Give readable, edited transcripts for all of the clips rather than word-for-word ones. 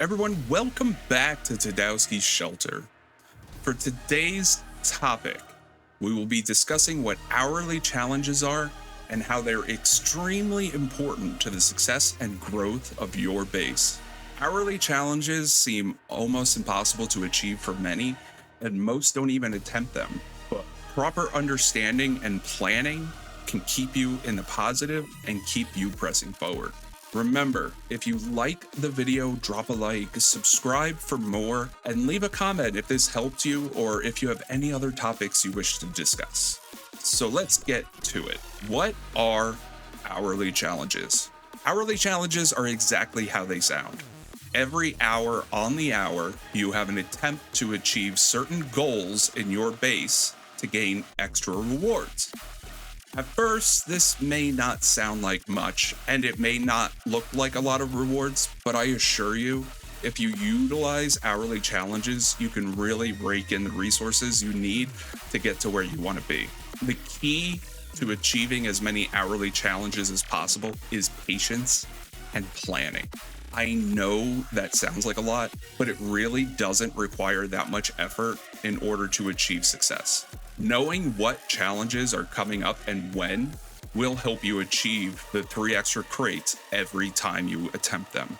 Everyone, welcome back to Tadowski's Shelter. For today's topic, we will be discussing what hourly challenges are and how they're extremely important to the success and growth of your base. Hourly challenges seem almost impossible to achieve for many, and most don't even attempt them. But proper understanding and planning can keep you in the positive and keep you pressing forward. Remember, if you like the video, drop a like, subscribe for more, and leave a comment if this helped you or if you have any other topics you wish to discuss. So let's get to it. What are hourly challenges? Hourly challenges are exactly how they sound. Every hour on the hour, you have an attempt to achieve certain goals in your base to gain extra rewards. At first, this may not sound like much, and it may not look like a lot of rewards, but I assure you, if you utilize hourly challenges, you can really rake in the resources you need to get to where you want to be. The key to achieving as many hourly challenges as possible is patience and planning. I know that sounds like a lot, but it really doesn't require that much effort in order to achieve success. Knowing what challenges are coming up and when will help you achieve the 3 extra crates every time you attempt them.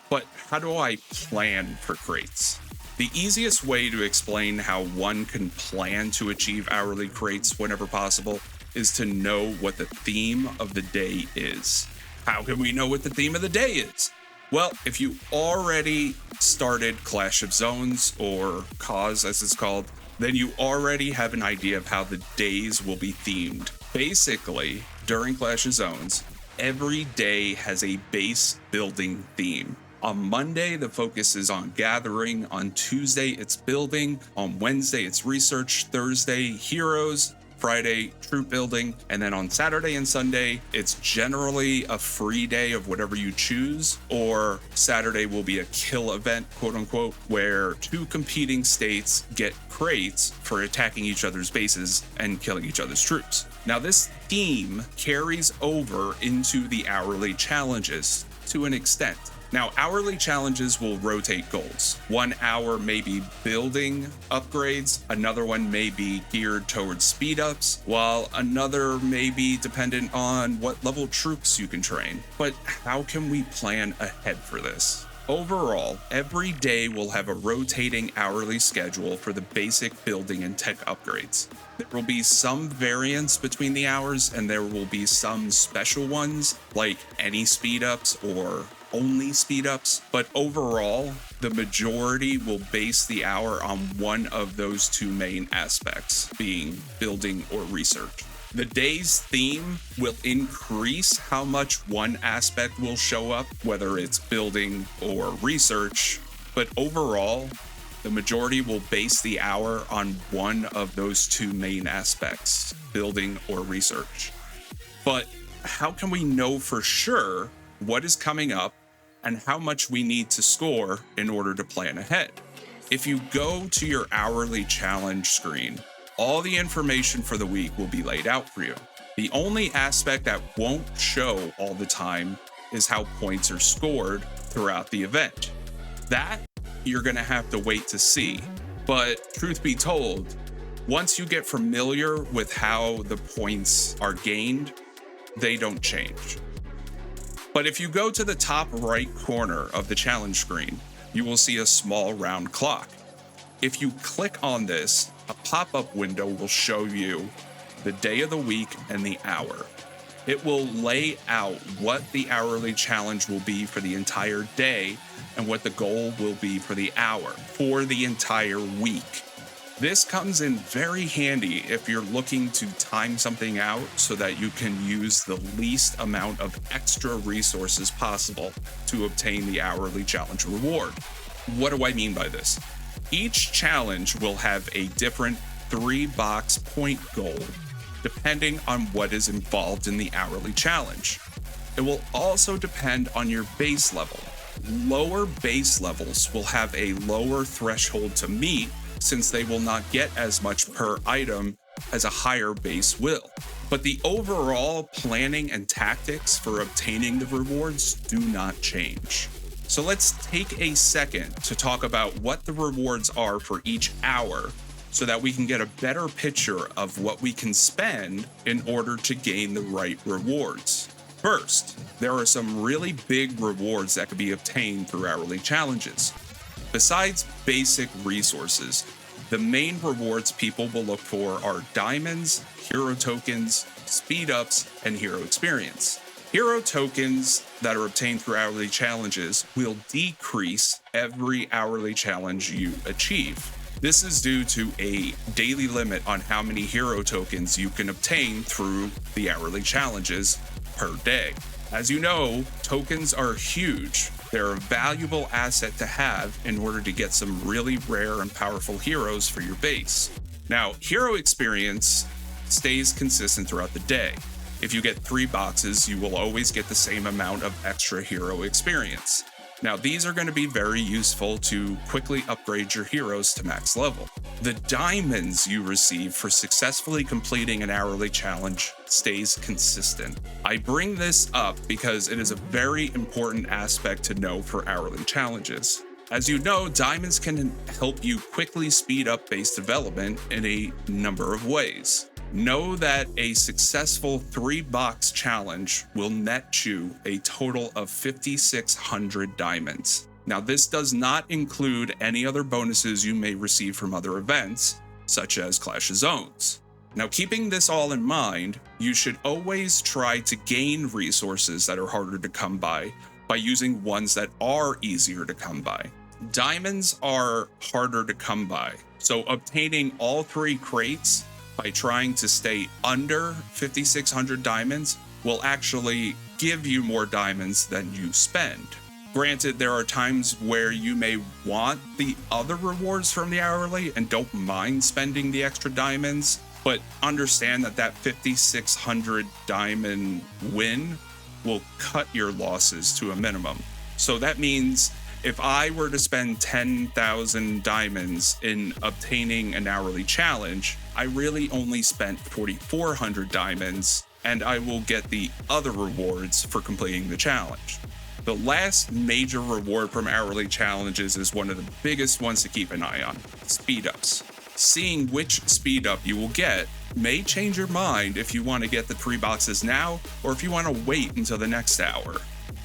But how do I plan for crates? The easiest way to explain how one can plan to achieve hourly crates whenever possible is to know what the theme of the day is. How can we know what the theme of the day is? Well, if you already started Clash of Zones, or Cause as it's called, then you already have an idea of how the days will be themed. Basically, during Clash of Zones, every day has a base building theme. On Monday, the focus is on gathering. On Tuesday, it's building. On Wednesday, it's research. Thursday, heroes. Friday, troop building. And then on Saturday and Sunday, it's generally a free day of whatever you choose, or Saturday will be a kill event, quote unquote, where 2 competing states get crates for attacking each other's bases and killing each other's troops. Now, this theme carries over into the hourly challenges to an extent. Now, hourly challenges will rotate goals. 1 hour may be building upgrades, another one may be geared towards speed ups, while another may be dependent on what level troops you can train. But how can we plan ahead for this? Overall, every day will have a rotating hourly schedule for the basic building and tech upgrades. There will be some variance between the hours, and there will be some special ones, like any speed ups or only speed ups, but overall, the majority will base the hour on one of those 2 main aspects, being building or research. The day's theme will increase how much one aspect will show up, whether it's building or research, but overall, the majority will base the hour on one of those 2 main aspects, building or research. But how can we know for sure what is coming up and how much we need to score in order to plan ahead? If you go to your hourly challenge screen, all the information for the week will be laid out for you. The only aspect that won't show all the time is how points are scored throughout the event. That you're going to have to wait to see. But truth be told, once you get familiar with how the points are gained, they don't change. But if you go to the top right corner of the challenge screen, you will see a small round clock. If you click on this, a pop-up window will show you the day of the week and the hour. It will lay out what the hourly challenge will be for the entire day and what the goal will be for the hour for the entire week. This comes in very handy if you're looking to time something out so that you can use the least amount of extra resources possible to obtain the hourly challenge reward. What do I mean by this? Each challenge will have a different 3-box point goal depending on what is involved in the hourly challenge. It will also depend on your base level. Lower base levels will have a lower threshold to meet, since they will not get as much per item as a higher base will. But the overall planning and tactics for obtaining the rewards do not change. So let's take a second to talk about what the rewards are for each hour so that we can get a better picture of what we can spend in order to gain the right rewards. First, there are some really big rewards that can be obtained through hourly challenges. Besides basic resources, the main rewards people will look for are diamonds, hero tokens, speed ups, and hero experience. Hero tokens that are obtained through hourly challenges will decrease every hourly challenge you achieve. This is due to a daily limit on how many hero tokens you can obtain through the hourly challenges per day. As you know, tokens are huge. They're a valuable asset to have in order to get some really rare and powerful heroes for your base. Now, hero experience stays consistent throughout the day. If you get 3 boxes, you will always get the same amount of extra hero experience. Now, these are going to be very useful to quickly upgrade your heroes to max level. The diamonds you receive for successfully completing an hourly challenge stays consistent. I bring this up because it is a very important aspect to know for hourly challenges. As you know, diamonds can help you quickly speed up base development in a number of ways. Know that a successful 3-box challenge will net you a total of 5,600 diamonds. Now, this does not include any other bonuses you may receive from other events, such as Clash of Zones. Now, keeping this all in mind, you should always try to gain resources that are harder to come by using ones that are easier to come by. Diamonds are harder to come by, so obtaining all 3 crates by trying to stay under 5,600 diamonds will actually give you more diamonds than you spend. Granted, there are times where you may want the other rewards from the hourly and don't mind spending the extra diamonds, but understand that 5,600 diamond win will cut your losses to a minimum. So that means if I were to spend 10,000 diamonds in obtaining an hourly challenge, I really only spent 4,400 diamonds, and I will get the other rewards for completing the challenge. The last major reward from hourly challenges is one of the biggest ones to keep an eye on: speed ups. Seeing which speed up you will get may change your mind if you want to get the 3 boxes now or if you want to wait until the next hour.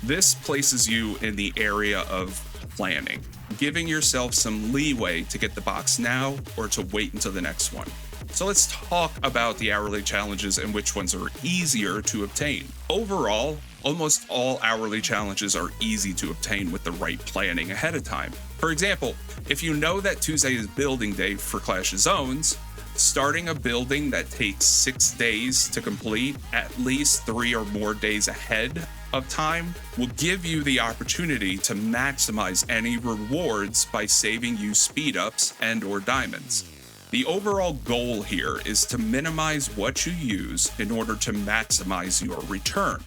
This places you in the area of planning, giving yourself some leeway to get the box now or to wait until the next one. So let's talk about the hourly challenges and which ones are easier to obtain. Overall, almost all hourly challenges are easy to obtain with the right planning ahead of time. For example, if you know that Tuesday is building day for Clash of Zones, starting a building that takes 6 days to complete, at least 3 or more days ahead of time, will give you the opportunity to maximize any rewards by saving you speed ups and or diamonds. The overall goal here is to minimize what you use in order to maximize your return.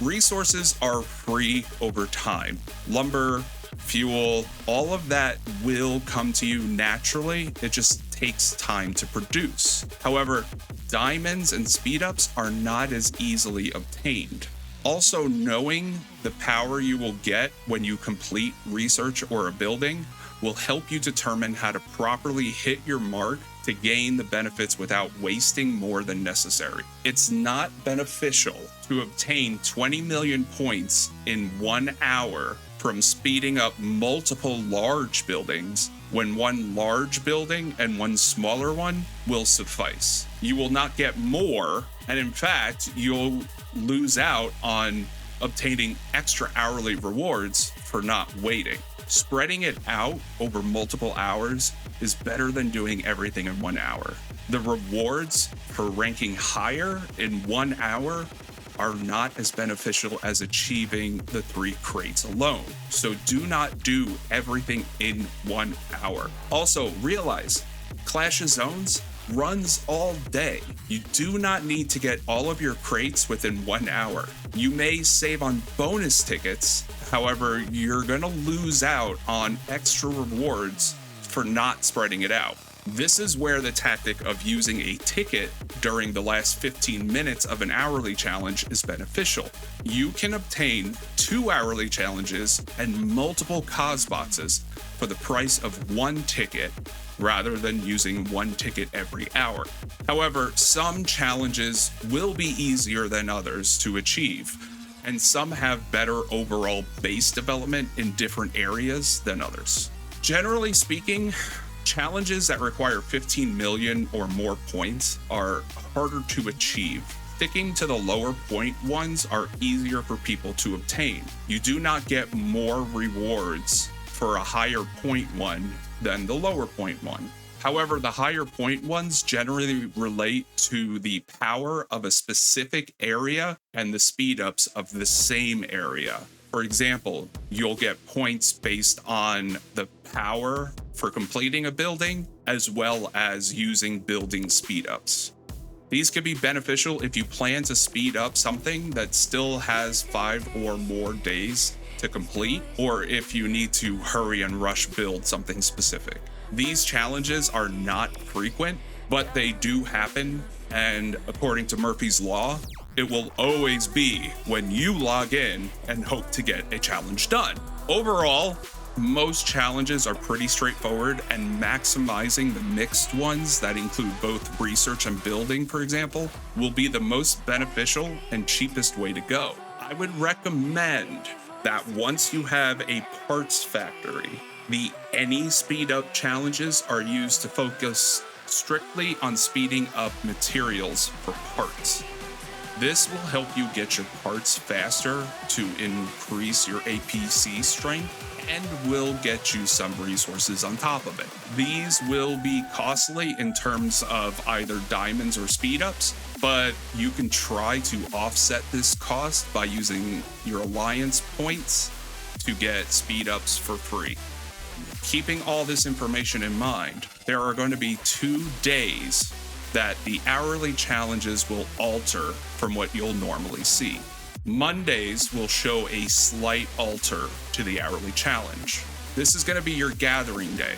Resources are free over time. Lumber, fuel, all of that will come to you naturally. It just takes time to produce. However, diamonds and speed ups are not as easily obtained. Also, knowing the power you will get when you complete research or a building will help you determine how to properly hit your mark to gain the benefits without wasting more than necessary. It's not beneficial to obtain 20 million points in 1 hour from speeding up multiple large buildings when one large building and one smaller one will suffice. You will not get more, and in fact, you'll lose out on obtaining extra hourly rewards for not waiting. Spreading it out over multiple hours is better than doing everything in 1 hour. The rewards for ranking higher in 1 hour are not as beneficial as achieving the 3 crates alone. So do not do everything in 1 hour. Also, realize Clash of Zones runs all day. You do not need to get all of your crates within 1 hour. You may save on bonus tickets, however, you're gonna lose out on extra rewards for not spreading it out. This is where the tactic of using a ticket during the last 15 minutes of an hourly challenge is beneficial. You can obtain 2 hourly challenges, and multiple cause boxes for the price of 1 ticket rather than using 1 ticket every hour. However, some challenges will be easier than others to achieve, and some have better overall base development in different areas than others. Generally speaking, challenges that require 15 million or more points are harder to achieve. Sticking to the lower point ones are easier for people to obtain. You do not get more rewards for a higher point one than the lower point one. However, the higher point ones generally relate to the power of a specific area and the speed ups of the same area. For example, you'll get points based on the power for completing a building as well as using building speed ups. These can be beneficial if you plan to speed up something that still has 5 or more days to complete, or if you need to hurry and rush build something specific. These challenges are not frequent, but they do happen, and according to Murphy's Law, it will always be when you log in and hope to get a challenge done. Overall, most challenges are pretty straightforward, and maximizing the mixed ones that include both research and building, for example, will be the most beneficial and cheapest way to go. I would recommend that once you have a parts factory, the any speed up challenges are used to focus strictly on speeding up materials for parts. This will help you get your parts faster to increase your APC strength and will get you some resources on top of it. These will be costly in terms of either diamonds or speed ups, but you can try to offset this cost by using your alliance points to get speed ups for free. Keeping all this information in mind, there are going to be 2 days that the hourly challenges will alter from what you'll normally see. Mondays will show a slight alter to the hourly challenge. This is going to be your gathering day.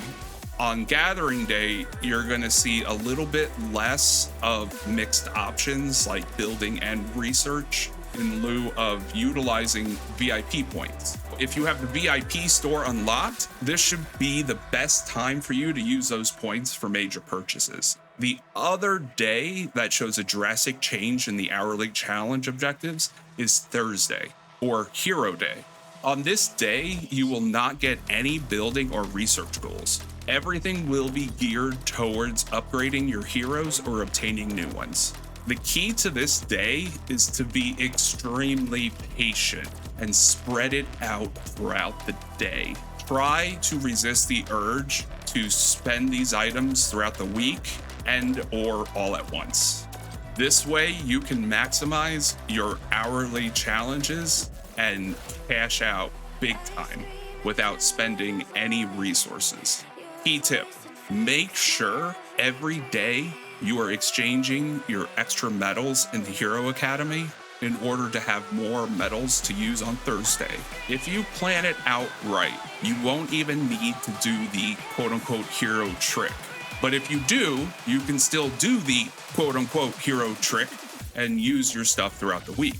On gathering day, you're going to see a little bit less of mixed options like building and research in lieu of utilizing VIP points. If you have the VIP store unlocked, this should be the best time for you to use those points for major purchases. The other day that shows a drastic change in the hourly challenge objectives is Thursday, or Hero Day. On this day, you will not get any building or research goals. Everything will be geared towards upgrading your heroes or obtaining new ones. The key to this day is to be extremely patient and spread it out throughout the day. Try to resist the urge to spend these items throughout the week and or all at once. This way you can maximize your hourly challenges and cash out big time without spending any resources. Key tip, make sure every day you are exchanging your extra medals in the Hero Academy in order to have more medals to use on Thursday. If you plan it out right, you won't even need to do the quote-unquote hero trick. But if you do, you can still do the quote-unquote hero trick and use your stuff throughout the week.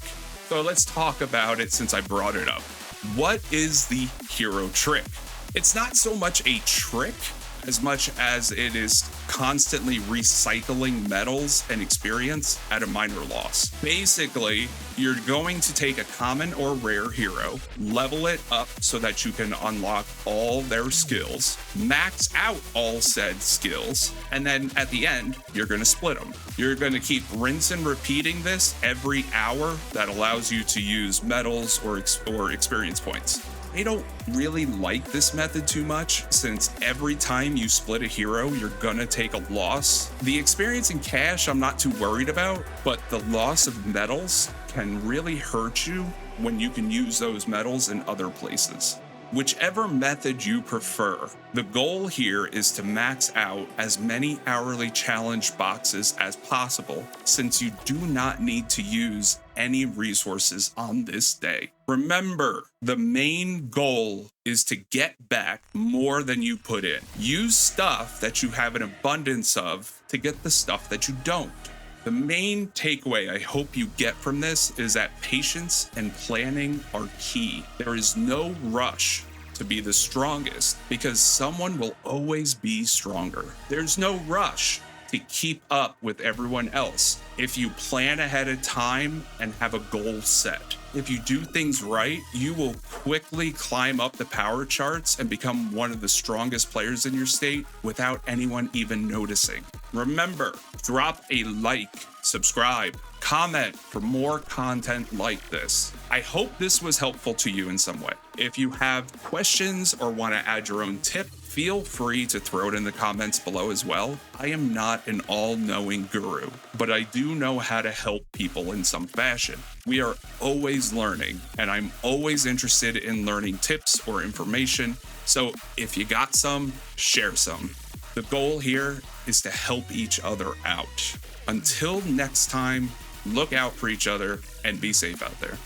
So let's talk about it since I brought it up. What is the hero trick? It's not so much a trick as much as it is constantly recycling medals and experience at a minor loss. Basically, you're going to take a common or rare hero, level it up so that you can unlock all their skills, max out all said skills, and then at the end, you're going to split them. You're going to keep rinse and repeating this every hour. That allows you to use medals or experience points. I don't really like this method too much, since every time you split a hero, you're gonna take a loss. The experience in cash I'm not too worried about, but the loss of medals can really hurt you when you can use those medals in other places. Whichever method you prefer, the goal here is to max out as many hourly challenge boxes as possible, since you do not need to use any resources on this day. Remember, the main goal is to get back more than you put in. Use stuff that you have an abundance of to get the stuff that you don't. The main takeaway I hope you get from this is that patience and planning are key. There is no rush to be the strongest because someone will always be stronger. There's no rush to keep up with everyone else if you plan ahead of time and have a goal set. If you do things right, you will quickly climb up the power charts and become one of the strongest players in your state without anyone even noticing. Remember, drop a like, subscribe, comment for more content like this. I hope this was helpful to you in some way. If you have questions or want to add your own tip, feel free to throw it in the comments below as well. I am not an all-knowing guru, but I do know how to help people in some fashion. We are always learning, and I'm always interested in learning tips or information. So if you got some, share some. The goal here is to help each other out. Until next time, look out for each other and be safe out there.